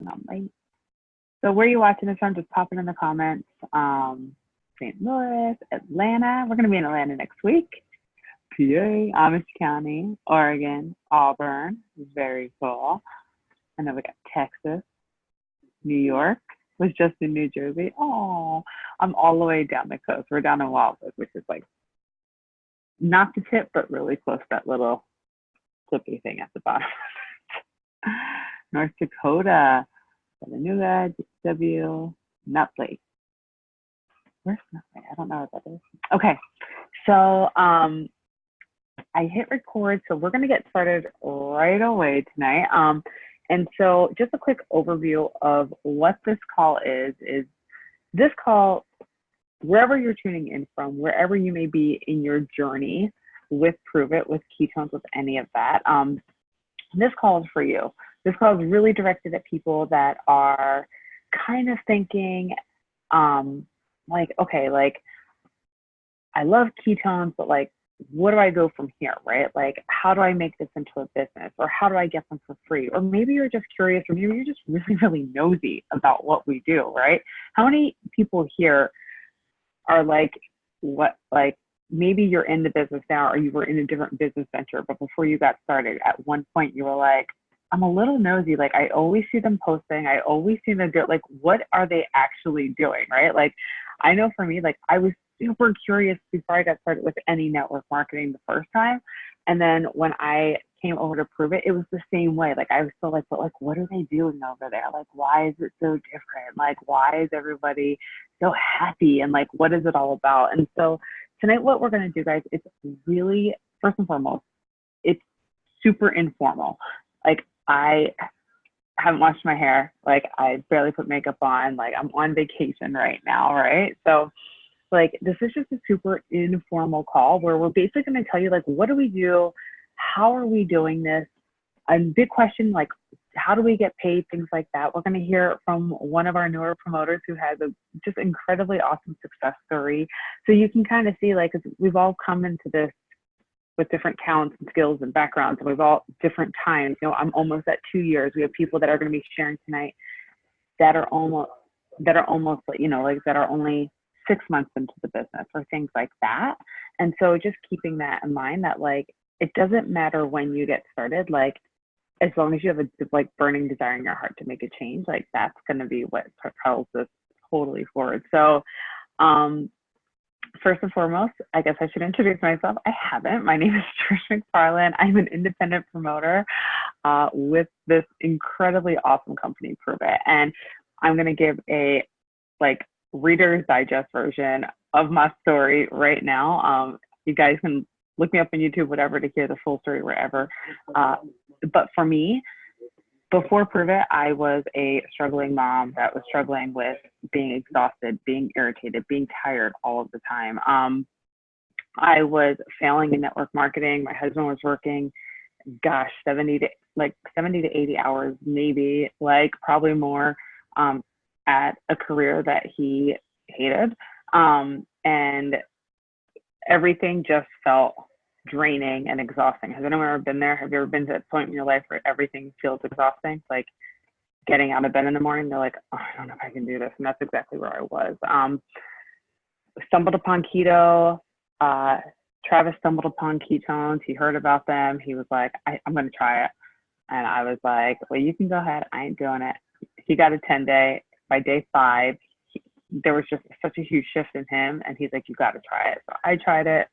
I'm late. So where are you watching this from? Just pop it in the comments. St. Louis, Atlanta. We're going to be in Atlanta next week. PA, Amish County, Oregon, Auburn. Very cool. And then we got Texas, New York. Was just in New Jersey. Oh, I'm all the way down the coast. We're down in Wildwood, which is like not the tip, but really close to that little tippy thing at the bottom. North Dakota, Chattanooga, W, Nutley. Where's Nutley? I don't know what that is. Okay, so I hit record, so we're going to get started right away tonight. And so just a quick overview of what this call is this call, wherever you're tuning in from, wherever you may be in your journey with Pruvit, with ketones, with any of that, this call is for you. This call is really directed at people that are kind of thinking, like, okay, like, I love ketones, but like, what do I go from here, right? Like, how do I make this into a business, or how do I get them for free? Or maybe you're just curious, or maybe you're just really, really nosy about what we do, right? How many people here are like, what, like, maybe you're in the business now, or you were in a different business venture, but before you got started, at one point you were like, I'm a little nosy. Like, I always see them posting. I always see them do, like, what are they actually doing, right? Like, I know for me, like, I was super curious before I got started with any network marketing the first time. And then when I came over to Pruvit, it was the same way. Like, I was still like, but like, what are they doing over there? Like, why is it so different? Like, why is everybody so happy? And like, what is it all about? And so tonight, what we're going to do, guys, it's really, first and foremost, it's super informal. Like, I haven't washed my hair. Like, I barely put makeup on. Like, I'm on vacation right now, right? So like, this is just a super informal call where we're basically going to tell you, like, what do we do? How are we doing this? A big question, like, how do we get paid? Things like that. We're going to hear from one of our newer promoters who has a just incredibly awesome success story. So you can kind of see, like, we've all come into this with different talents and skills and backgrounds, and we've all different times. You know, I'm almost at 2 years. We have people that are going to be sharing tonight that are almost, you know, like, that are only 6 months into the business or things like that. And so just keeping that in mind, that like, it doesn't matter when you get started, like, as long as you have a like burning desire in your heart to make a change, like, that's going to be what propels this totally forward. So first and foremost, I guess I should introduce myself. I haven't. My name is Trish McFarland. I'm an independent promoter with this incredibly awesome company, Pruvit. And I'm going to give a like Reader's Digest version of my story right now. You guys can look me up on YouTube, whatever, to hear the full story wherever. But for me, before Pruvit, I was a struggling mom that was struggling with being exhausted, being irritated, being tired all of the time. I was failing in network marketing. My husband was working, gosh, 70 to 80 hours, maybe, like, probably more, at a career that he hated. And everything just felt draining and exhausting. Has anyone ever been there? Have you ever been to that point in your life where everything feels exhausting? Like, getting out of bed in the morning, they're like, oh, I don't know if I can do this. And that's exactly where I was. Stumbled upon keto. Travis stumbled upon ketones. He heard about them. He was like, I'm going to try it. And I was like, well, you can go ahead. I ain't doing it. He got a 10-day. By day 5, there was just such a huge shift in him. And he's like, you got to try it. So I tried it,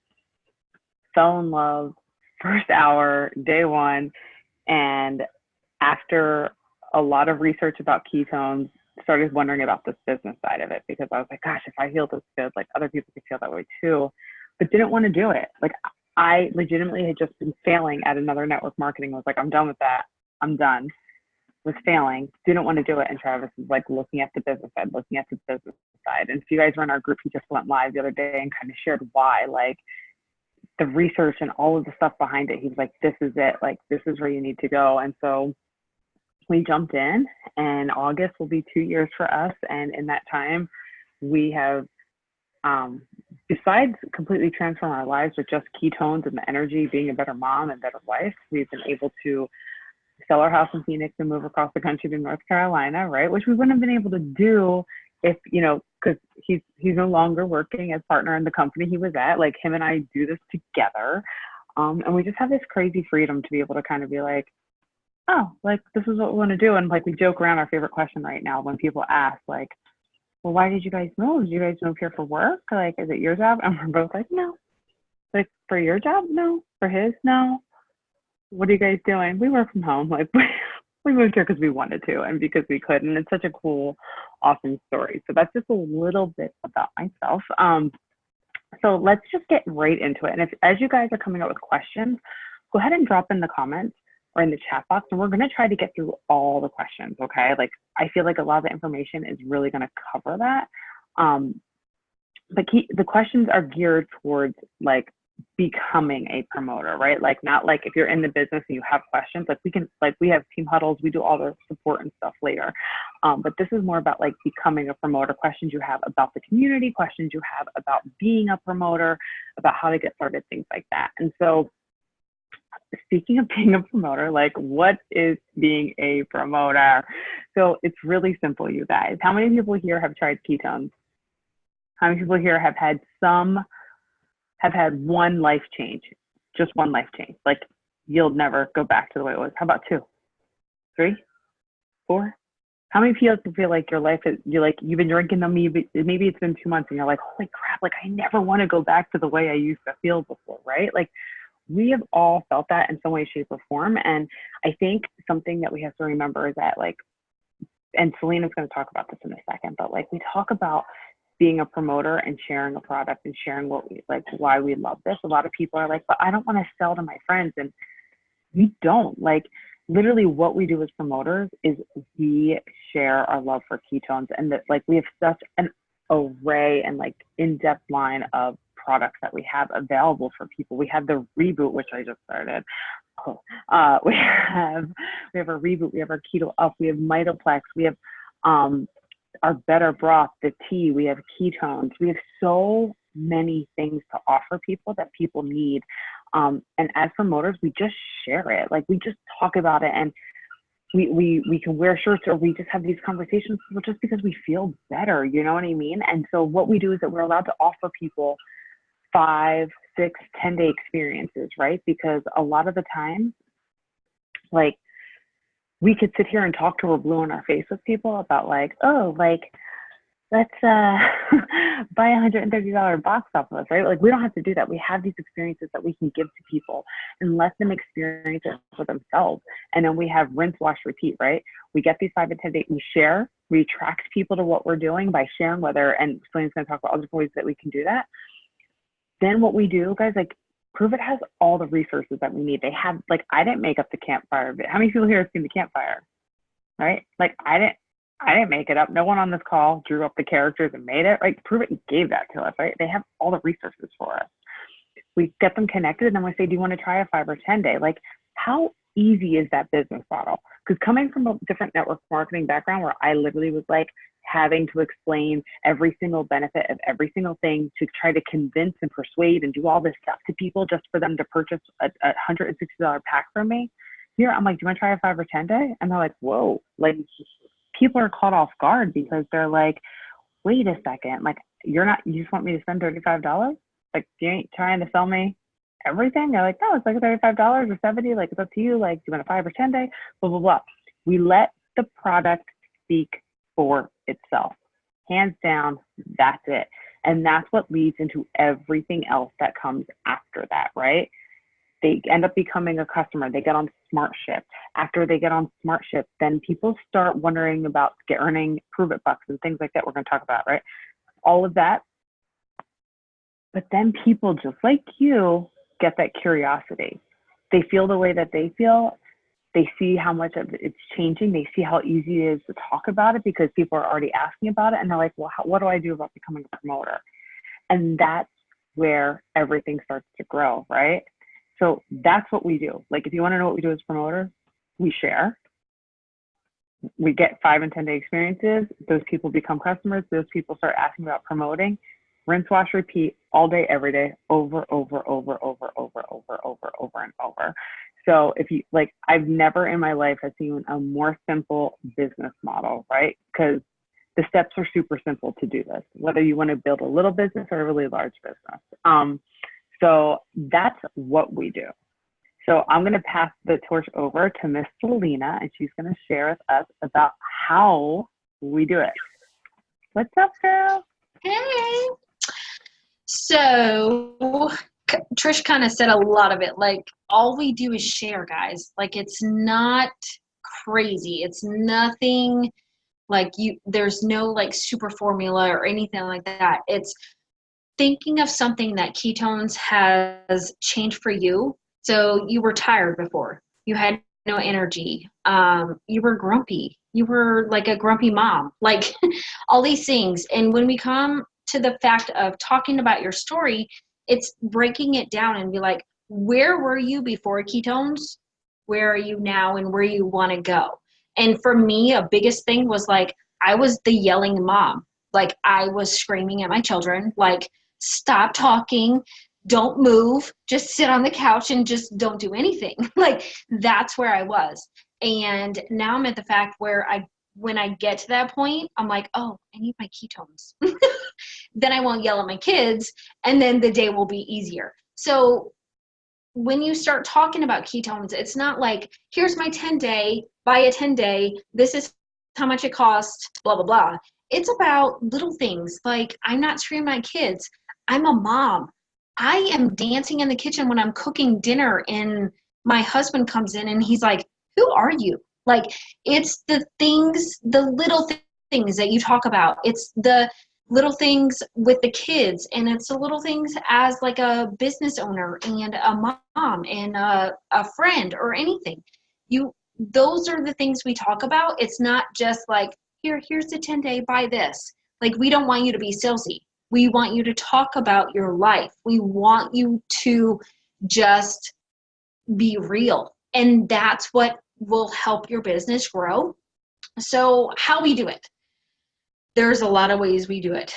fell in love, first hour, day 1. And after a lot of research about ketones, started wondering about this business side of it, because I was like, gosh, if I feel this good, like, other people could feel that way too, but didn't want to do it. Like, I legitimately had just been failing at another network marketing. I was like, I'm done with that. I'm done. Was failing, didn't want to do it. And Travis was like looking at the business side, And if you guys were in our group, he just went live the other day and kind of shared why, like, the research and all of the stuff behind it. He was like, this is it. Like, this is where you need to go. And so we jumped in, and August will be 2 years for us. And in that time, we have, besides completely transform our lives with just ketones and the energy, being a better mom and better wife, we've been able to sell our house in Phoenix and move across the country to North Carolina, right? Which we wouldn't have been able to do if, you know, because he's no longer working as partner in the company he was at. Like, him and I do this together. And we just have this crazy freedom to be able to kind of be like, oh, like, this is what we want to do. And like, we joke around, our favorite question right now when people ask, like, well, why did you guys move? Did you guys move here for work? Like, is it your job? And we're both like, no. Like, for your job? No. For his? No. What are you guys doing? We work from home. Like, we moved here because we wanted to and because we could. And it's such a cool, awesome story. So that's just a little bit about myself. So let's just get right into it. And if, as you guys are coming up with questions, go ahead and drop in the comments or in the chat box, and we're going to try to get through all the questions, okay? Like, I feel like a lot of the information is really going to cover that. But the questions are geared towards, like, becoming a promoter, right? Like, not like if you're in the business and you have questions, like, we can, like, we have team huddles, we do all the support and stuff later. But this is more about, like, becoming a promoter, questions you have about the community, questions you have about being a promoter, about how to get started, things like that. And so, speaking of being a promoter, like, what is being a promoter? So it's really simple, you guys. How many people here have tried ketones? How many people here have had one life change? Just one life change. Like, you'll never go back to the way it was. How about 2, 3, 4? How many people feel like your life is, you've been drinking them, maybe it's been 2 months and you're like, holy crap, like, I never want to go back to the way I used to feel before, right? Like, we have all felt that in some way, shape, or form. And I think something that we have to remember is that, like, and Selena's going to talk about this in a second, but, like, we talk about being a promoter and sharing a product and sharing what we like, why we love this. A lot of people are like, but I don't want to sell to my friends. And we don't. Like, literally what we do as promoters is we share our love for ketones, and that, like, we have such an array and, like, in-depth line of products that we have available for people. We have the Reboot, which I just started. We have a Reboot, we have our Keto Up, we have Mitoplex, we have our Better Broth, the tea, we have ketones. We have so many things to offer people that people need. And as promoters, we just share it. Like, we just talk about it, and we can wear shirts, or we just have these conversations just because we feel better, you know what I mean? And so what we do is that we're allowed to offer people 5, 6, 10-day experiences, right? Because a lot of the time, like, we could sit here and talk till we're blue in our face with people about, like, oh, like, let's buy $130 box off of us, right? Like, we don't have to do that. We have these experiences that we can give to people and let them experience it for themselves. And then we have rinse, wash, repeat, right? We get these 5 and 10 days, we share, we attract people to what we're doing by sharing, whether, and Selena's going to talk about other ways that we can do that. Then what we do, guys, like, Pruvit has all the resources that we need. They have, like, I didn't make up the campfire bit. How many people here have seen the campfire, right? Like, I didn't make it up. No one on this call drew up the characters and made it. Like, Pruvit gave that to us, right? They have all the resources for us. We get them connected, and then we say, do you want to try a 5 or 10 day? Like, how easy is that business model? Because coming from a different network marketing background where I literally was, like, having to explain every single benefit of every single thing to try to convince and persuade and do all this stuff to people just for them to purchase a $160 pack from me. Here, I'm like, do you want to try a 5 or 10 day? And they're like, whoa, like, people are caught off guard because they're like, wait a second, like, you just want me to spend $35? Like, you ain't trying to sell me everything? They're like, no, it's like $35 or 70, like, it's up to you. Like, do you want a 5 or 10 day? Blah, blah, blah. We let the product speak for itself. Hands down, that's it. And that's what leads into everything else that comes after that, right? They end up becoming a customer. They get on SmartShip. After they get on SmartShip, then people start wondering about earning Pruvit bucks and things like that we're going to talk about, right? All of that. But then people just like you get that curiosity. They feel the way that they feel. They see how much of it's changing. They see how easy it is to talk about it because people are already asking about it. And they're like, well, what do I do about becoming a promoter? And that's where everything starts to grow, right? So that's what we do. Like, if you want to know what we do as promoters, we share. We get 5 and 10 day experiences. Those people become customers. Those people start asking about promoting. Rinse, wash, repeat all day, every day, over and over. So if you like, I've never in my life have seen a more simple business model, right? Because the steps are super simple to do this, whether you want to build a little business or a really large business. So that's what we do. So I'm going to pass the torch over to Miss Selena, and she's going to share with us about how we do it. What's up, girl? Hey. So Trish kind of said a lot of it. Like, all we do is share, guys. Like, it's not crazy. It's nothing like there's no like super formula or anything like that. It's thinking of something that ketones has changed for you. So you were tired before. You had no energy. You were grumpy. You were like a grumpy mom, like all these things. And when we come to the fact of talking about your story, it's breaking it down and be like, where were you before ketones? Where are you now, and where you want to go? And for me, a biggest thing was like, I was the yelling mom. Like, I was screaming at my children, like, stop talking, don't move, just sit on the couch and just don't do anything. Like, that's where I was. And now I'm at the fact where when I get to that point, I'm like, oh, I need my ketones. Then I won't yell at my kids, and then the day will be easier. So when you start talking about ketones, it's not like, here's my 10-day, buy a 10-day, this is how much it costs, blah, blah, blah. It's about little things. Like, I'm not screaming at my kids. I'm a mom. I am dancing in the kitchen when I'm cooking dinner, and my husband comes in and he's like, who are you? Like, it's the things, the little things that you talk about. It's the little things with the kids, and it's the little things as like a business owner and a mom and a friend or anything. Those are the things we talk about. It's not just like, here's the 10-day, buy this. Like, we don't want you to be salesy. We want you to talk about your life. We want you to just be real. And that's what will help your business grow. So how we do it, there's a lot of ways we do it,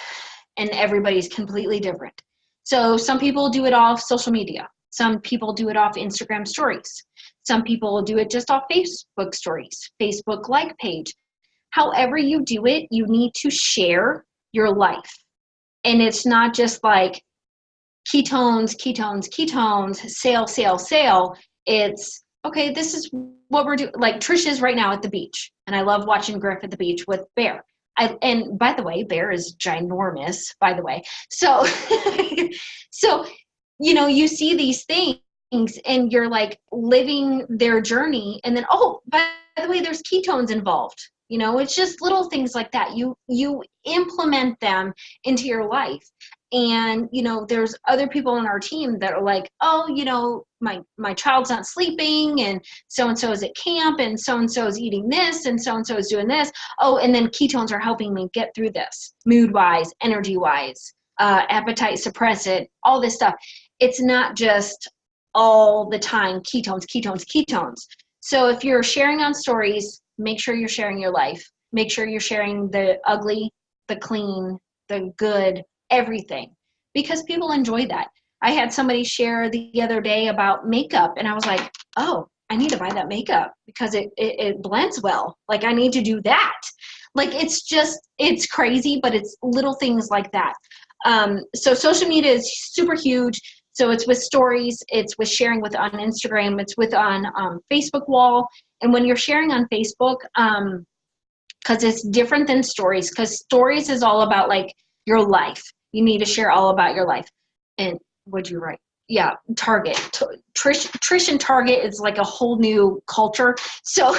and everybody's completely different. So some people do it off social media. Some people do it off Instagram stories. Some people do it just off Facebook stories, Facebook like page. However you do it, you need to share your life. And it's not just like ketones, ketones, ketones, sale, sale, sale. It's, okay, this is what we're doing. Like, Trish is right now at the beach, and I love watching Griff at the beach with Bear. And by the way, Bear is ginormous, by the way. So, so, you see these things and you're like living their journey, and then, oh, by the way, there's ketones involved. It's just little things like that. You implement them into your life. And, there's other people on our team that are like, oh, my child's not sleeping, and so-and-so is at camp, and so-and-so is eating this, and so-and-so is doing this. Oh, and then ketones are helping me get through this, mood-wise, energy-wise, appetite suppressant, all this stuff. It's not just all the time ketones, ketones, ketones. So if you're sharing on stories, make sure you're sharing your life. Make sure you're sharing the ugly, the clean, the good, everything, because people enjoy that. I had somebody share the other day about makeup, and I was like, oh, I need to buy that makeup because it blends well. Like, I need to do that. Like, it's crazy, but it's little things like that. So social media is super huge. So it's with stories, it's with sharing on Instagram, it's with on Facebook wall. And when you're sharing on Facebook, because it's different than stories, because stories is all about like your life. You need to share all about your life. And what'd you write? Yeah, Target. Trish and Target is like a whole new culture. So,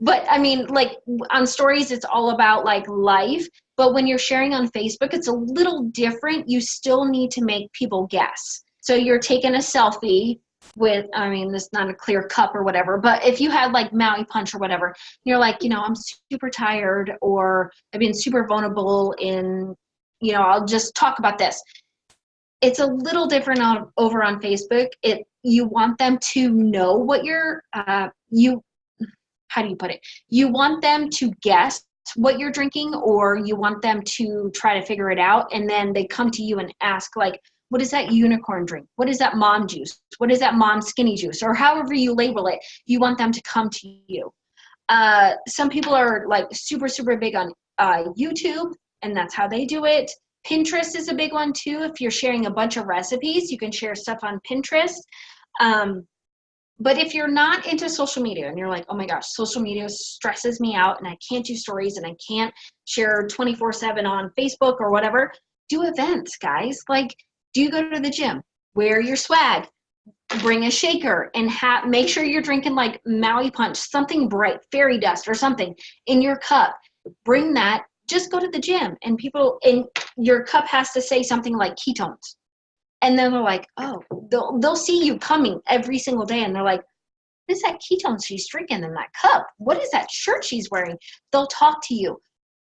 but I mean, like on stories, it's all about like life. But when you're sharing on Facebook, it's a little different. You still need to make people guess. So you're taking a selfie with, I mean, this is not a clear cup or whatever, but if you had like Maui Punch or whatever, you're like, I'm super tired, or I've been super vulnerable in, I'll just talk about this. It's a little different over on Facebook. You want them to know what how do you put it? You want them to guess what you're drinking, or you want them to try to figure it out, and then they come to you and ask like, What is that unicorn drink? What is that mom juice? What is that mom skinny juice? Or however you label it, you want them to come to you. Some people are like super, super big on YouTube, and that's how they do it. Pinterest is a big one too. If you're sharing a bunch of recipes, you can share stuff on Pinterest. But if you're not into social media and you're like, oh my gosh, social media stresses me out and I can't do stories and I can't share 24/7 on Facebook or whatever, do events, guys. Like, do you go to the gym? Wear your swag. Bring a shaker and make sure you're drinking like Maui Punch, something bright, fairy dust or something in your cup. Bring that. Just go to the gym, and people in your cup has to say something like ketones. And then they're like, oh, they'll see you coming every single day, and they're like, what is that ketone she's drinking in that cup? What is that shirt she's wearing? They'll talk to you.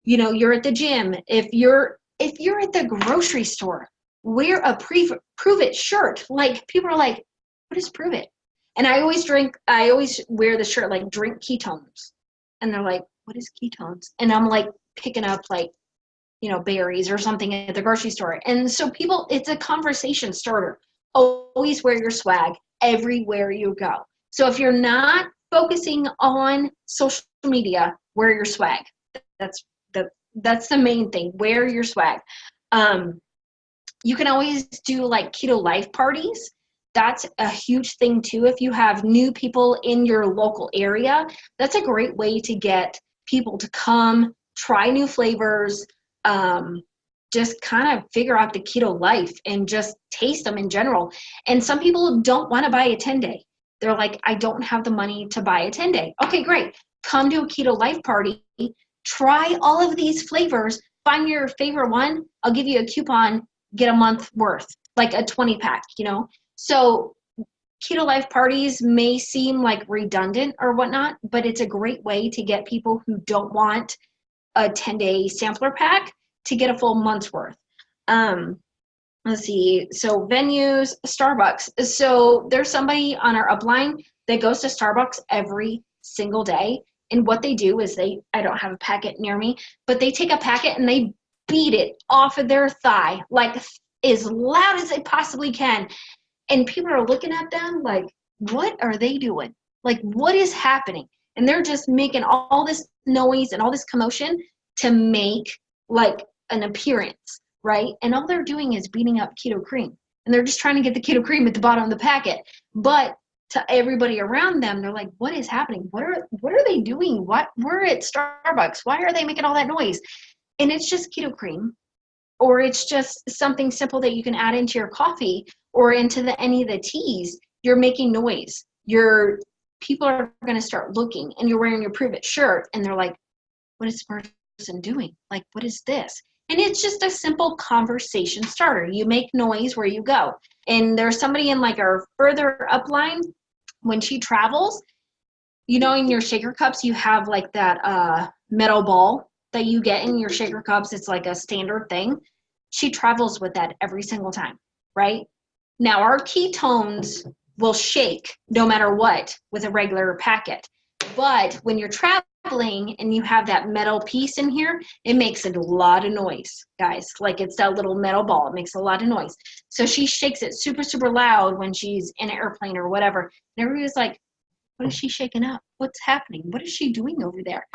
You know, you're at the gym. If you're at the grocery store, wear a Pruvit shirt. Like, people are like, what is Pruvit? And I always wear the shirt like drink ketones. And they're like, what is ketones? And I'm like picking up like, you know, berries or something at the grocery store. And so people, it's a conversation starter. Always wear your swag everywhere you go. So if you're not focusing on social media, wear your swag. That's the main thing. Wear your swag. You can always do like keto life parties. That's a huge thing too. If you have new people in your local area, that's a great way to get people to come try new flavors, just kind of figure out the keto life and just taste them in general. And some people don't want to buy a 10-day. They're like, I don't have the money to buy a 10-day. Okay, great. Come to a keto life party. Try all of these flavors. Find your favorite one. I'll give you a coupon. Get a month worth, like a 20-pack, you know? So keto life parties may seem like redundant or whatnot, but it's a great way to get people who don't want a 10-day sampler pack to get a full month's worth. Let's see. So venues, Starbucks. So there's somebody on our upline that goes to Starbucks every single day. And what they do is I don't have a packet near me, but they take a packet and they beat it off of their thigh, like as loud as they possibly can. And people are looking at them like, what are they doing? Like, what is happening? And they're just making all this noise and all this commotion to make like an appearance, right? And all they're doing is beating up keto cream. And they're just trying to get the keto cream at the bottom of the packet. But to everybody around them, they're like, what is happening? What are they doing? We're at Starbucks. Why are they making all that noise? And it's just keto cream, or it's just something simple that you can add into your coffee or into any of the teas. You're making noise. People are going to start looking, and you're wearing your Pruvit shirt, and they're like, what is this person doing? Like, what is this? And it's just a simple conversation starter. You make noise where you go. And there's somebody in like our further upline, when she travels, you know, in your shaker cups, you have like that metal ball that you get in your shaker cups. It's like a standard thing. She travels with that every single time, right? Now, our ketones will shake no matter what with a regular packet. But when you're traveling and you have that metal piece in here, it makes a lot of noise, guys. Like, it's that little metal ball. It makes a lot of noise. So she shakes it super, super loud when she's in an airplane or whatever. And everybody's like, what is she shaking up? What's happening? What is she doing over there?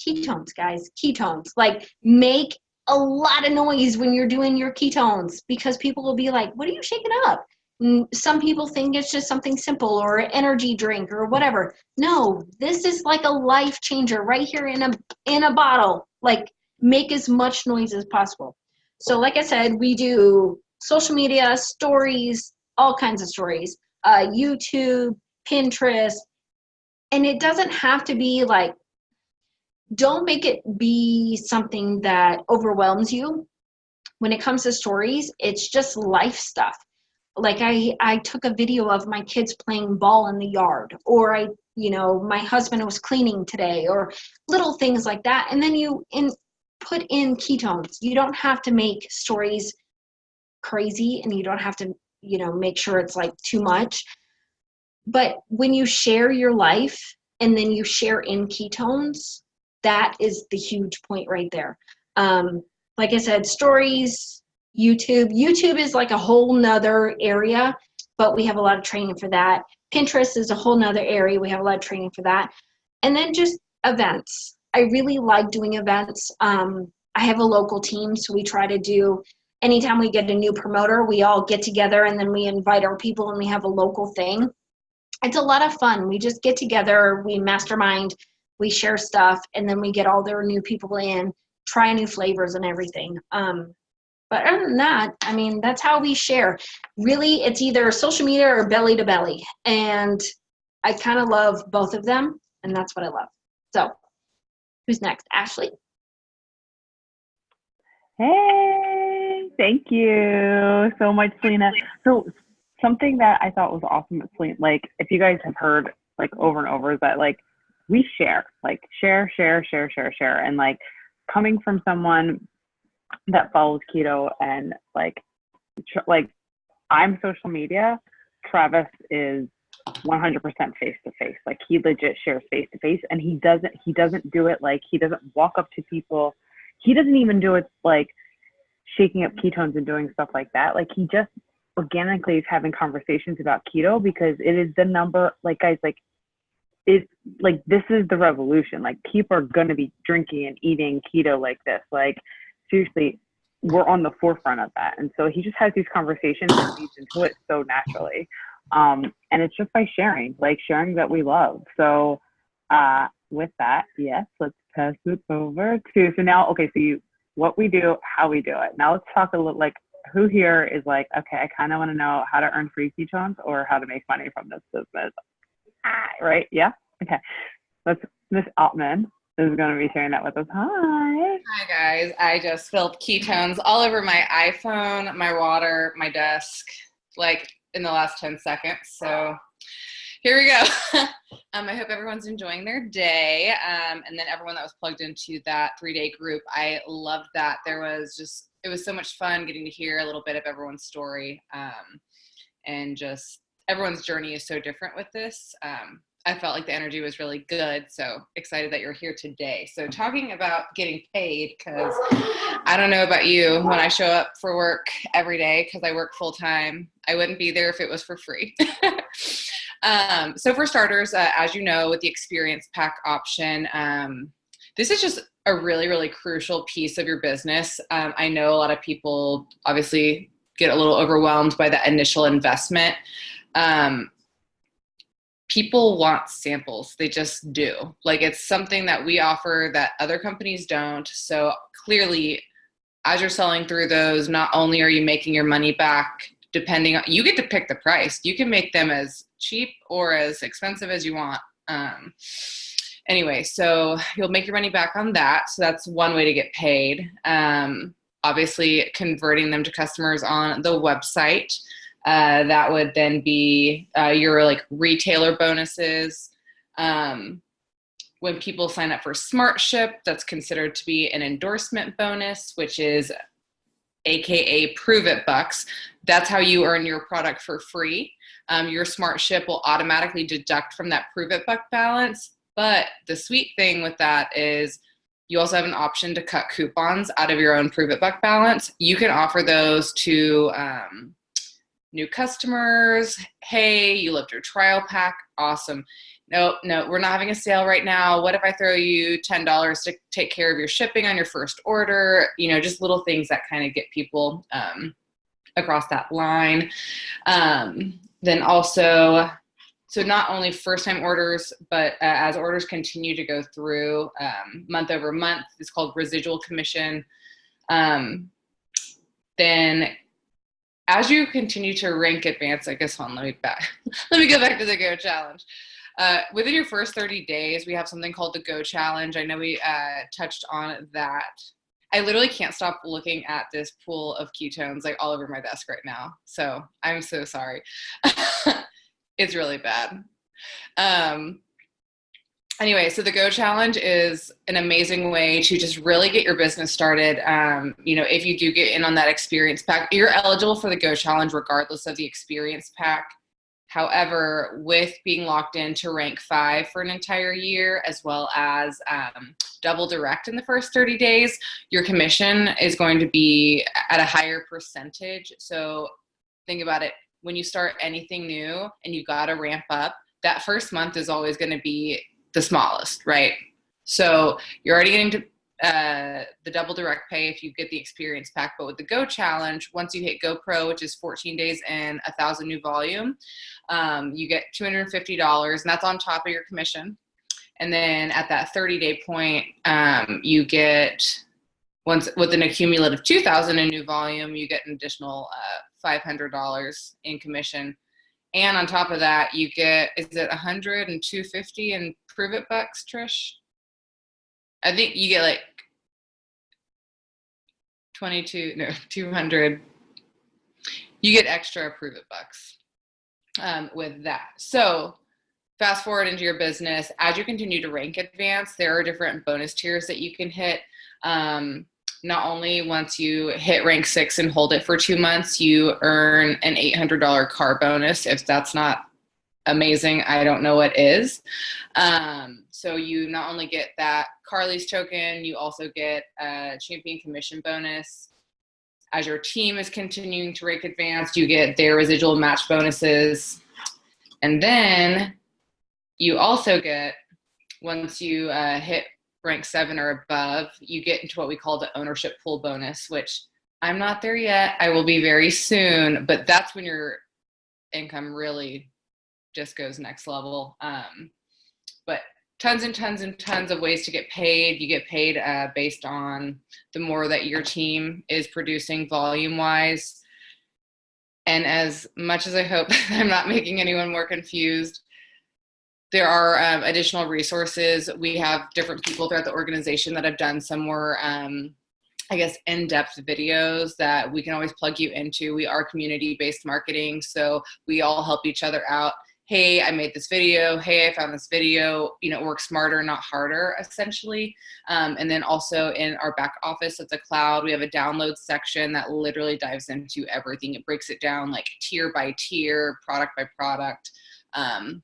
Ketones, guys, ketones. Like, make a lot of noise when you're doing your ketones, because people will be like, what are you shaking up? And some people think it's just something simple or an energy drink or whatever. No, this is like a life changer right here in a bottle. Like, make as much noise as possible. So like I said, we do social media, stories, all kinds of stories, YouTube, Pinterest, and it doesn't have to be like, don't make it be something that overwhelms you. When it comes to stories, it's just life stuff. Like I took a video of my kids playing ball in the yard, or my husband was cleaning today, or little things like that. And then you put in ketones. You don't have to make stories crazy, and you don't have to, make sure it's like too much. But when you share your life and then you share in ketones, that is the huge point right there. Like I said, stories, YouTube is like a whole nother area, but we have a lot of training for that. Pinterest is a whole nother area. We have a lot of training for that. And then just events. I really like doing events. I have a local team, so we try to do, anytime we get a new promoter, we all get together and then we invite our people and we have a local thing. It's a lot of fun. We just get together, we mastermind, we share stuff, and then we get all their new people in, try new flavors and everything. But other than that, I mean, that's how we share. Really, it's either social media or belly to belly. And I kind of love both of them, and that's what I love. So, who's next? Ashley? Hey, thank you so much, Selena. So something that I thought was awesome at Selena, like if you guys have heard like over and over, is that like we share, like share, and like coming from someone that follows keto and like I'm social media, Travis is 100% face to face. Like he legit shares face to face, and he doesn't do it like, he doesn't walk up to people. He doesn't even do it like shaking up ketones and doing stuff like that. Like he just organically is having conversations about keto because it is the number, like guys, like it's like, this is the revolution. Like people are going to be drinking and eating keto like this. Like seriously, we're on the forefront of that. And so he just has these conversations and leads into it so naturally. And it's just by sharing that we love. So with that, yes, let's pass it over to, so now, okay, so what we do, how we do it. Now let's talk a little, like who here is like, okay, I kind of want to know how to earn free ketones or how to make money from this business. Right? Yeah? Okay. Miss Altman is going to be sharing that with us. Hi. Hi guys. I just spilled ketones all over my iPhone, my water, my desk, like in the last 10 seconds. So here we go. I hope everyone's enjoying their day. And then everyone that was plugged into that 3-day group, I loved that. It was so much fun getting to hear a little bit of everyone's story. And just everyone's journey is so different with this. I felt like the energy was really good. So excited that you're here today. So talking about getting paid, because I don't know about you, when I show up for work every day, because I work full time, I wouldn't be there if it was for free. So for starters, as you know, with the experience pack option, this is just a really, really crucial piece of your business. I know a lot of people obviously get a little overwhelmed by that initial investment. People want samples. They just do. Like it's something that we offer that other companies don't. So clearly, as you're selling through those, not only are you making your money back, depending on, you get to pick the price. You can make them as cheap or as expensive as you want. Anyway, so you'll make your money back on that. So that's one way to get paid. Obviously, converting them to customers on the website. That would then be your like retailer bonuses. When people sign up for Smart Ship, that's considered to be an endorsement bonus, which is AKA Pruvit bucks. That's how you earn your product for free. Your Smart Ship will automatically deduct from that Pruvit buck balance. But the sweet thing with that is you also have an option to cut coupons out of your own Pruvit buck balance. You can offer those to new customers. Hey, you loved your trial pack. Awesome. No, we're not having a sale right now. What if I throw you $10 to take care of your shipping on your first order? You know, just little things that kind of get people across that line. Then also, so not only first-time orders, but as orders continue to go through month over month, it's called residual commission. Then as you continue to rank advance, I guess, let me go back to the Go Challenge. Within your first 30 days, we have something called the Go Challenge. I know we touched on that. I literally can't stop looking at this pool of ketones like all over my desk right now. So I'm so sorry. It's really bad. Anyway, so the Go Challenge is an amazing way to just really get your business started. You know, if you do get in on that experience pack, you're eligible for the Go Challenge regardless of the experience pack. However, with being locked in to rank 5 for an entire year, as well as double direct in the first 30 days, your commission is going to be at a higher percentage. So think about it. When you start anything new and you got to ramp up, that first month is always going to be the smallest, right? So you're already getting to the double direct pay if you get the experience pack. But with the Go Challenge, once you hit Go Pro, which is 14 days and 1,000 new volume, you get $250, and that's on top of your commission. And then at that 30-day point, you get, once with an accumulative 2,000 in new volume, you get an additional $500 in commission. And on top of that, you get, is it 100 and 250 in Pruvit bucks, Trish? I think you get like 200. You get extra Pruvit bucks with that. So fast forward into your business. As you continue to rank advance, there are different bonus tiers that you can hit. Not only once you hit rank 6 and hold it for 2 months, you earn an $800 car bonus. If that's not amazing, I don't know what is. So you not only get that car lease token, you also get a champion commission bonus. As your team is continuing to rank advanced, you get their residual match bonuses. And then you also get, once you hit rank 7 or above, you get into what we call the ownership pool bonus, which I'm not there yet. I will be very soon, but that's when your income really just goes next level. But tons and tons and tons of ways to get paid. You get paid based on the more that your team is producing volume wise. And as much as I hope I'm not making anyone more confused, there are additional resources. We have different people throughout the organization that have done some more, I guess, in-depth videos that we can always plug you into. We are community-based marketing, so we all help each other out. Hey, I made this video. Hey, I found this video. You know, work smarter, not harder, essentially. And then also in our back office at the cloud, we have a download section that literally dives into everything. It breaks it down like tier by tier, product by product.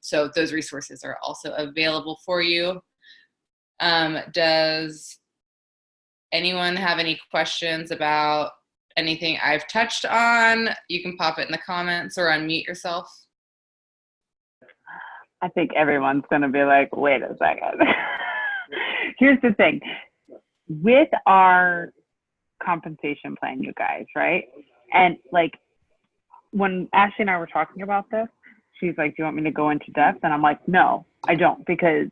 So those resources are also available for you. Does anyone have any questions about anything I've touched on? You can pop it in the comments or unmute yourself. I think everyone's going to be like, wait a second. Here's the thing. With our compensation plan, you guys, right? And like when Ashley and I were talking about this, she's like, do you want me to go into depth? And I'm like, no, I don't, because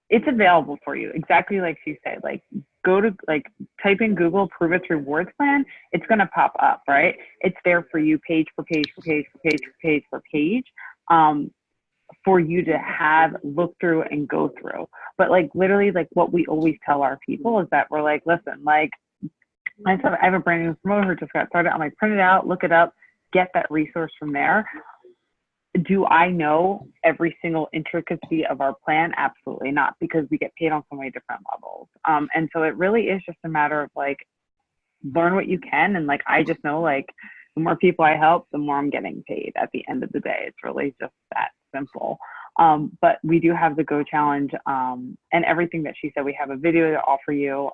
it's available for you. Exactly like she said, like go to like type in Google Pruvit's rewards plan. It's going to pop up, right? It's there for you page for page for page for page for page for page. For you to have look through and go through. But like literally like what we always tell our people is that we're like, listen, like I have a brand new promoter who just got started. I'm like, print it out, look it up, get that resource from there. Do I know every single intricacy of our plan? Absolutely not, because we get paid on so many different levels. And so it really is just a matter of like, learn what you can. And like, I just know like the more people I help, the more I'm getting paid at the end of the day. It's really just that simple. But we do have the Go Challenge and everything that she said. We have a video to offer you.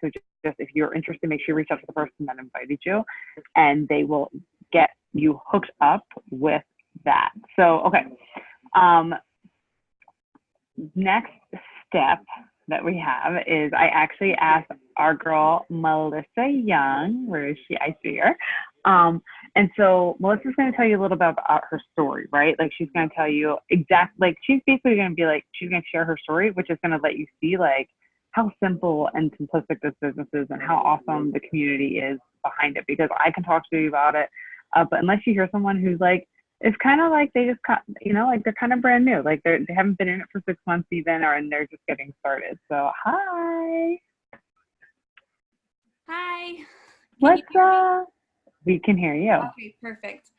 So just if you're interested, make sure you reach out to the person that invited you and they will get you hooked up with that. So, okay. Next step that we have is I actually asked our girl, Melissa Young, where is she? I see her. And so Melissa's going to tell you a little bit about her story, right? Like she's going to tell you like she's basically going to be like, she's going to share her story, which is going to let you see like how simple and simplistic this business is and how awesome the community is behind it, because I can talk to you about it. But unless you hear someone who's like, it's kind of like they just, you know, like they're kind of brand new. Like they haven't been in it for 6 months even, and they're just getting started. So hi. Hi. What's up? We can hear you. Okay, perfect.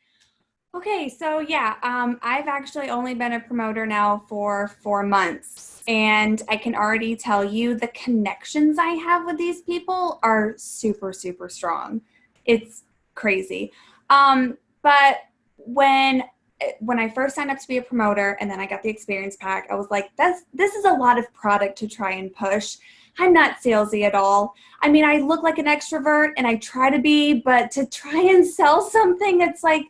Okay, so yeah, I've actually only been a promoter now for 4 months, and I can already tell you the connections I have with these people are super, super strong. It's crazy. But when when I first signed up to be a promoter and then I got the experience pack, I was like, this is a lot of product to try and push. I'm not salesy at all. I mean, I look like an extrovert and I try to be, but to try and sell something, it's like,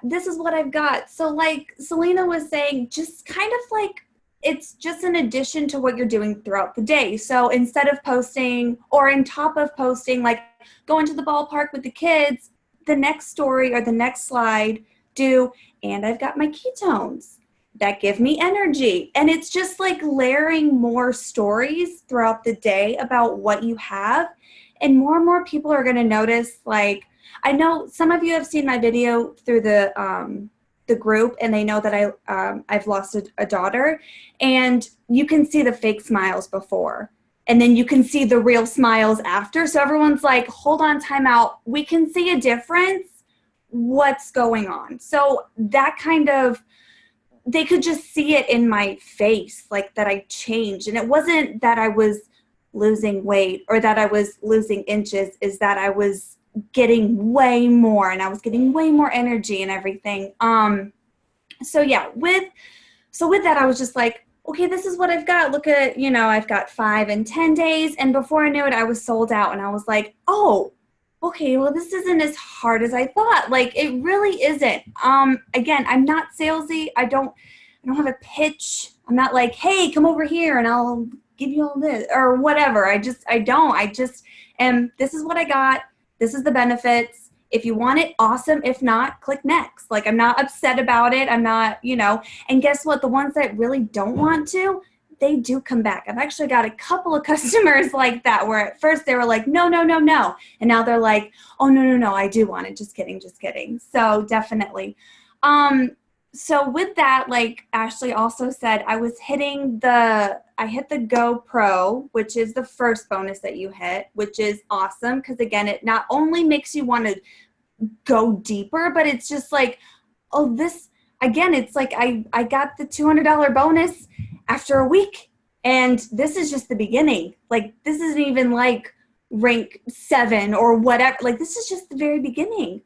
this is what I've got. So like Selena was saying, just kind of like, it's just an addition to what you're doing throughout the day. So instead of posting or on top of posting, like going to the ballpark with the kids, the next story or the next slide and I've got my ketones that give me energy. And it's just like layering more stories throughout the day about what you have. And more people are going to notice, like, I know some of you have seen my video through the group, and they know that I've lost a daughter, and you can see the fake smiles before, and then you can see the real smiles after. So everyone's like, hold on, time out. We can see a difference. What's going on? So that kind of, they could just see it in my face, like that I changed. And it wasn't that I was losing weight or that I was losing inches, is that I was getting way more, and I was getting way more energy and everything. So yeah, with that, I was just like, okay, this is what I've got. Look at, I've got 5 and 10 days. And before I knew it, I was sold out, and I was like, oh, okay, well, this isn't as hard as I thought. Like, it really isn't. Again, I'm not salesy. I don't have a pitch. I'm not like, hey, come over here and I'll give you all this or whatever. I don't. I just am, this is what I got. This is the benefits. If you want it, awesome. If not, click next. Like, I'm not upset about it. I'm not, and guess what? The ones that really don't want to, they do come back. I've actually got a couple of customers like that, where at first they were like, no. And now they're like, oh, no, I do want it. Just kidding. So definitely. So with that, like Ashley also said, I hit the Go Pro, which is the first bonus that you hit, which is awesome. Cause again, it not only makes you want to go deeper, but it's just like, oh, this, again, it's like, I got the $200 bonus after a week, and this is just the beginning. Like, this isn't even like rank 7 or whatever. Like, this is just the very beginning.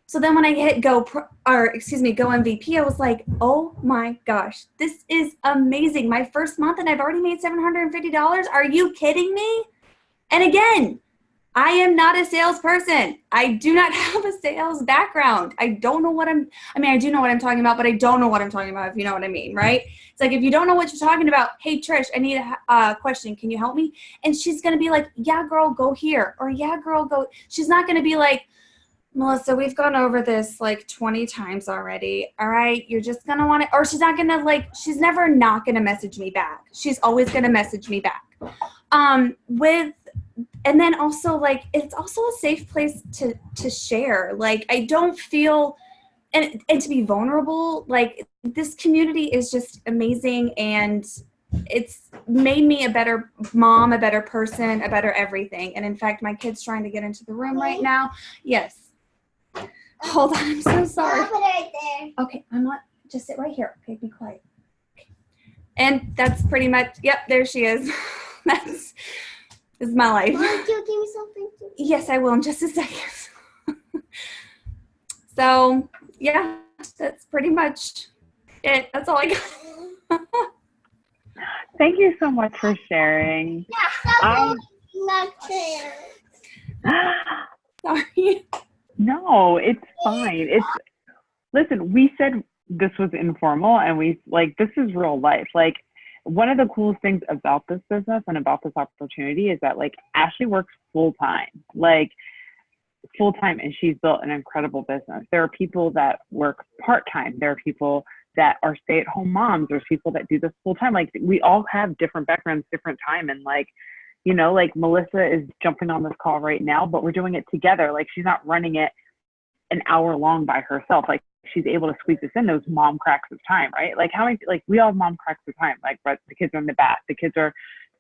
So then when I hit Go MVP, I was like, oh my gosh, this is amazing. My first month and I've already made $750. Are you kidding me? And again, I am not a salesperson. I do not have a sales background. I don't know I do know what I'm talking about, but I don't know what I'm talking about, if you know what I mean, right? It's like, if you don't know what you're talking about, hey, Trish, I need a question. Can you help me? And she's going to be like, yeah, girl, go here. Or yeah, girl, go. She's not going to be like, Melissa, we've gone over this like 20 times already. All right. You're just going to want to, or she's not going to she's never not going to message me back. She's always going to message me back. And then also, like, it's also a safe place to share. Like, I don't feel, and to be vulnerable, like, this community is just amazing, and it's made me a better mom, a better person, a better everything. And in fact, my kid's trying to get into the room right now. Yes. Hold on, I'm so sorry. Put it right there. Okay, I'm not, just sit right here. Okay, be quiet. Okay. And that's pretty much, yep, there she is. This is my life. Mom, can you give me something too? Yes, I will in just a second. So, yeah, that's pretty much it. That's all I got. Thank you so much for sharing. Yeah, not fair. Sorry. No, it's fine. Listen, we said this was informal, and this is real life. Like, one of the coolest things about this business and about this opportunity is that, like, Ashley works full-time, and she's built an incredible business. There are people that work part-time. There are people that are stay-at-home moms. There's people that do this full-time. Like, we all have different backgrounds, different time. And like Melissa is jumping on this call right now, but we're doing it together. Like, she's not running it an hour long by herself. Like, she's able to squeeze this in, those mom cracks of time, right? Like, how many, like, we all have mom cracks of time. Like, the kids are in the bath, the kids are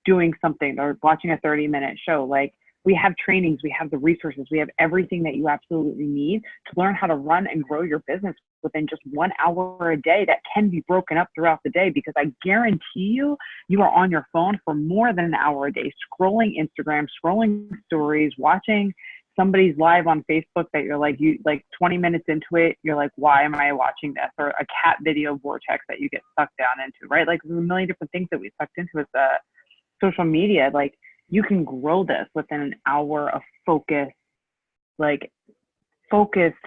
doing something, they're watching a 30-minute show. Like, we have trainings, we have the resources, we have everything that you absolutely need to learn how to run and grow your business within just 1 hour a day that can be broken up throughout the day, because I guarantee you are on your phone for more than an hour a day, scrolling Instagram, scrolling stories, watching somebody's live on Facebook that you're like, 20 minutes into it, you're like, why am I watching this? Or a cat video vortex that you get sucked down into, right? Like there's a million different things that we sucked into with social media. Like you can grow this within an hour of focus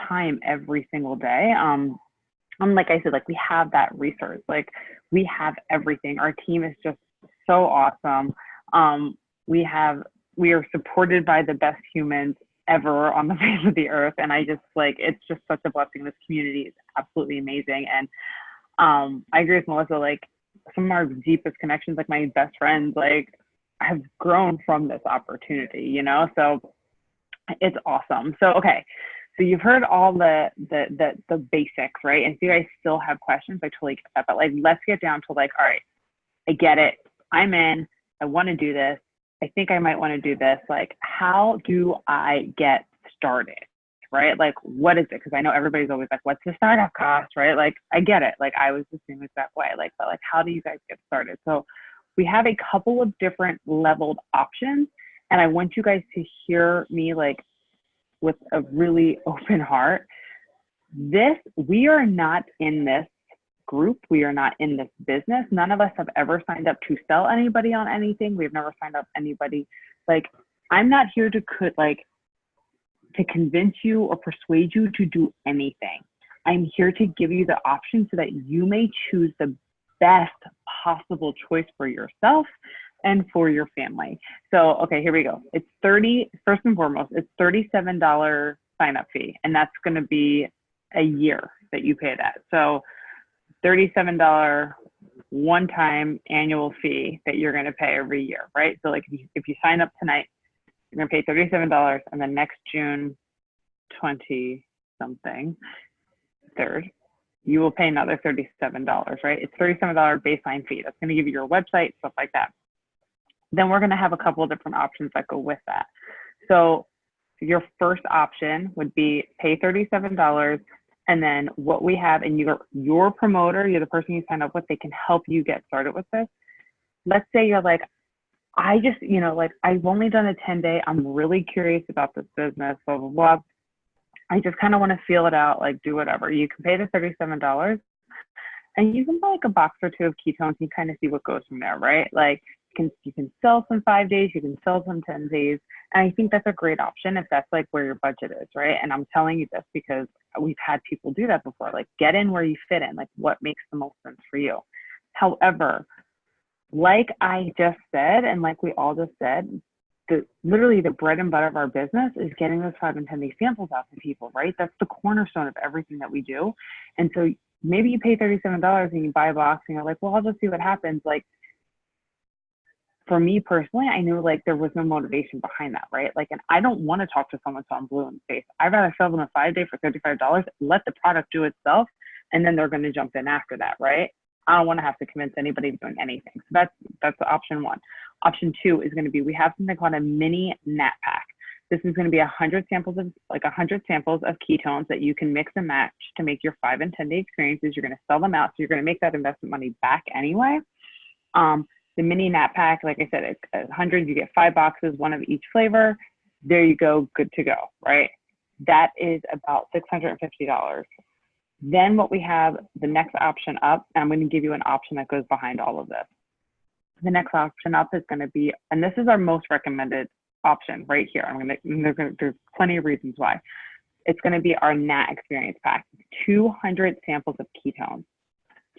time every single day. And like I said, like we have that resource, like we have everything. Our team is just so awesome. We are supported by the best humans ever on the face of the earth. And I just like, it's just such a blessing. This community is absolutely amazing. And I agree with Melissa, like some of our deepest connections, like my best friends, like have grown from this opportunity, you know? So it's awesome. So, okay. So you've heard all the basics, right? And if you guys still have questions, I totally get that. But like, let's get down to like, all right, I get it. I'm in. I want to do this. I think I might want to do this. Like, how do I get started, right? Like, what is it? Because I know everybody's always like, what's the startup cost, right? Like, I get it. Like, I was the same exact way. Like, but like, how do you guys get started? So we have a couple of different leveled options, and I want you guys to hear me like with a really open heart. We are not in this group. We are not in this business. None of us have ever signed up to sell anybody on anything. We've never signed up anybody. Like, I'm not here to convince you or persuade you to do anything. I'm here to give you the option so that you may choose the best possible choice for yourself and for your family. So, okay, here we go. It's first and foremost, it's $37 sign up fee. And that's going to be a year that you pay that. So $37 one-time annual fee that you're going to pay every year, right? So like if you sign up tonight, you're going to pay $37, and then next June 20 something, 3rd, you will pay another $37, right? It's $37 baseline fee. That's going to give you your website, stuff like that. Then we're going to have a couple of different options that go with that. So your first option would be pay $37, and then what we have, and your promoter, you're the person you sign up with, they can help you get started with this. Let's say you're like, I just, like I've only done a 10-day. I'm really curious about this business, blah, blah, blah. I just kind of want to feel it out, like do whatever. You can pay the $37, and you can buy like a box or two of ketones and kind of see what goes from there, right? Like you can sell some 5 days, you can sell some 10 days. And I think that's a great option if that's like where your budget is, right? And I'm telling you this because we've had people do that before, like get in where you fit in, like what makes the most sense for you. However, like I just said, and like we all just said, literally the bread and butter of our business is getting those 5 and 10 day samples out to people, right? That's the cornerstone of everything that we do. And so maybe you pay $37 and you buy a box and you're like, well, I'll just see what happens. Like, for me personally, I knew like there was no motivation behind that, right? Like, and I don't want to talk to someone so I'm blue in the face. I'd rather sell them a 5-day for $35, let the product do itself, and then they're going to jump in after that, right? I don't want to have to convince anybody doing anything. So that's option one. Option two is going to be, we have something called a mini nat pack. This is going to be 100 samples of ketones that you can mix and match to make your 5 and 10 day experiences. You're going to sell them out, so you're going to make that investment money back anyway. The mini nat pack, like I said, it's 100. You get 5 boxes, 1 of each flavor. There you go, good to go, right? That is about $650. Then what we have, the next option up, and I'm going to give you an option that goes behind all of this. The next option up is going to be, and this is our most recommended option right here. There's plenty of reasons why. It's going to be our NAT experience pack, 200 samples of ketones.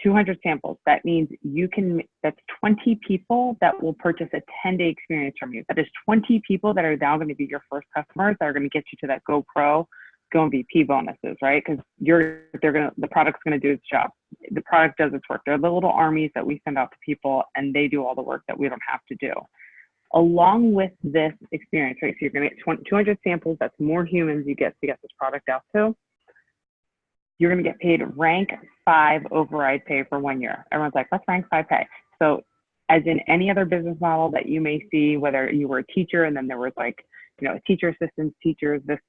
200 samples. That means that's 20 people that will purchase a 10-day experience from you. That is 20 people that are now going to be your first customers that are going to get you to that GoPro, Go MVP bonuses, right? Because the product's going to do its job. The product does its work. They're the little armies that we send out to people, and they do all the work that we don't have to do. Along with this experience, right? So you're going to get 200 samples. That's more humans you get to get this product out to. You're going to get paid rank 5 override pay for 1 year. Everyone's like, what's rank 5 pay? So as in any other business model that you may see, whether you were a teacher and then there was like, teacher assistants, teachers, this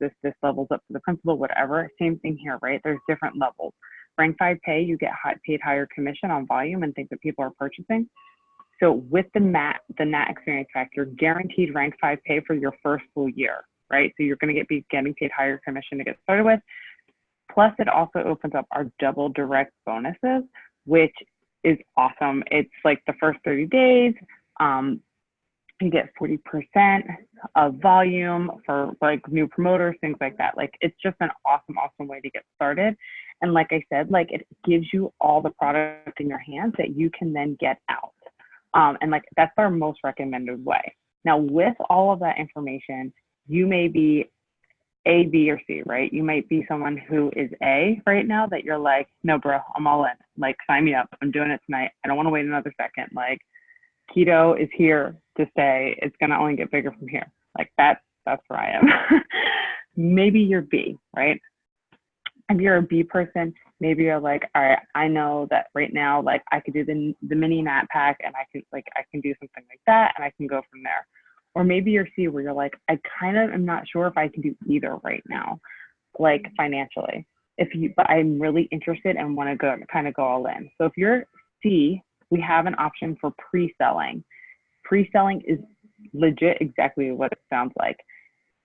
levels up to the principal, whatever. Same thing here, right? There's different levels. Rank 5 pay, you get paid higher commission on volume and things that people are purchasing. So with the NAT experience pack, you're guaranteed rank 5 pay for your first full year, right? So you're going to be getting paid higher commission to get started with. Plus, it also opens up our double direct bonuses, which is awesome. It's like the first 30 days, you get 40% of volume for like new promoters, things like that. Like it's just an awesome, awesome way to get started. And like I said, like it gives you all the product in your hands that you can then get out. And like that's our most recommended way. Now with all of that information, you may be A, B, or C, right? You might be someone who is A right now that you're like, no, bro, I'm all in. Like sign me up. I'm doing it tonight. I don't want to wait another second. Like keto is here to stay. It's going to only get bigger from here. Like that's where I am. Maybe you're B, right? If you're a B person, maybe you're like, all right, I know that right now, like I could do the mini mat pack and I can do something like that and I can go from there. Or maybe you're C where you're like, I kind of am not sure if I can do either right now, like financially. But I'm really interested and want to go all in. So if you're C, we have an option for pre-selling. Pre-selling is legit exactly what it sounds like.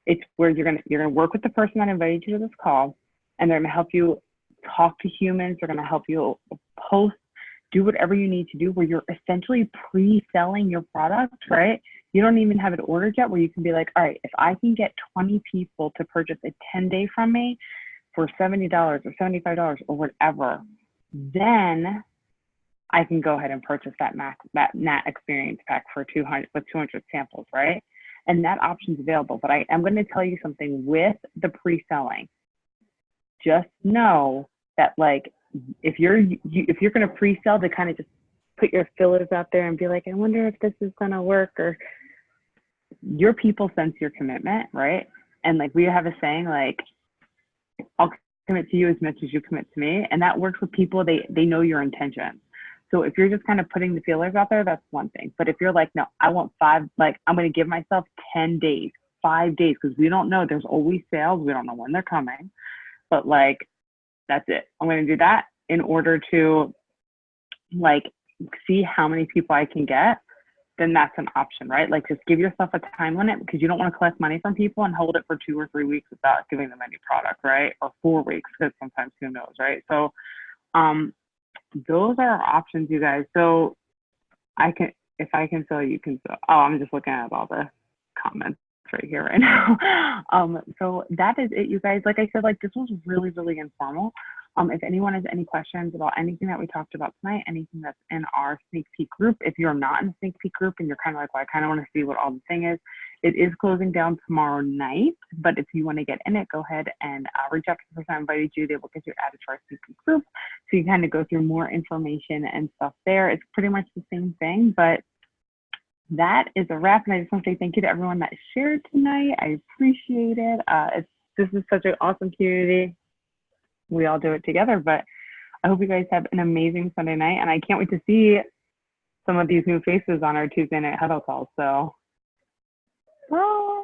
It's where you're gonna work with the person that invited you to this call, and they're gonna help you talk to humans. They're gonna help you post, do whatever you need to do, where you're essentially pre-selling your product, right? You don't even have it ordered yet, where you can be like, all right, if I can get 20 people to purchase a 10-day from me for $70 or $75 or whatever, then I can go ahead and purchase that Nat experience pack for 200 samples, right? And that option's available. But I am going to tell you something with the pre-selling. Just know that like if you're going to pre-sell to kind of just put your fillers out there and be like, I wonder if this is going to work, or your people sense your commitment, right? And like we have a saying like, I'll commit to you as much as you commit to me, and that works with people. They know your intentions. So if you're just kind of putting the feelers out there, that's one thing. But if you're like, no, I want 5, like I'm going to give myself 10 days, 5 days, because we don't know. There's always sales. We don't know when they're coming. But like, that's it. I'm going to do that in order to like see how many people I can get. Then that's an option, right? Like just give yourself a time limit, because you don't want to collect money from people and hold it for 2 or 3 weeks without giving them any product, right? Or 4 weeks, because sometimes who knows, right? So, those are our options, you guys. So if I can sell, you can sell. Oh, I'm just looking at all the comments right here right now. So that is it, you guys. Like I said, like this was really, really informal. If anyone has any questions about anything that we talked about tonight, anything that's in our sneak peek group, if you're not in the sneak peek group and you're kind of like, well, I kind of want to see what all the thing is, it is closing down tomorrow night. But if you want to get in it, go ahead and reach out to the person that invited you. They will get you added to our sneak peek group. So you kind of go through more information and stuff there. It's pretty much the same thing, but that is a wrap. And I just want to say thank you to everyone that shared tonight. I appreciate it. This is such an awesome community. We all do it together, but I hope you guys have an amazing Sunday night, and I can't wait to see some of these new faces on our Tuesday night huddle calls. So, bye.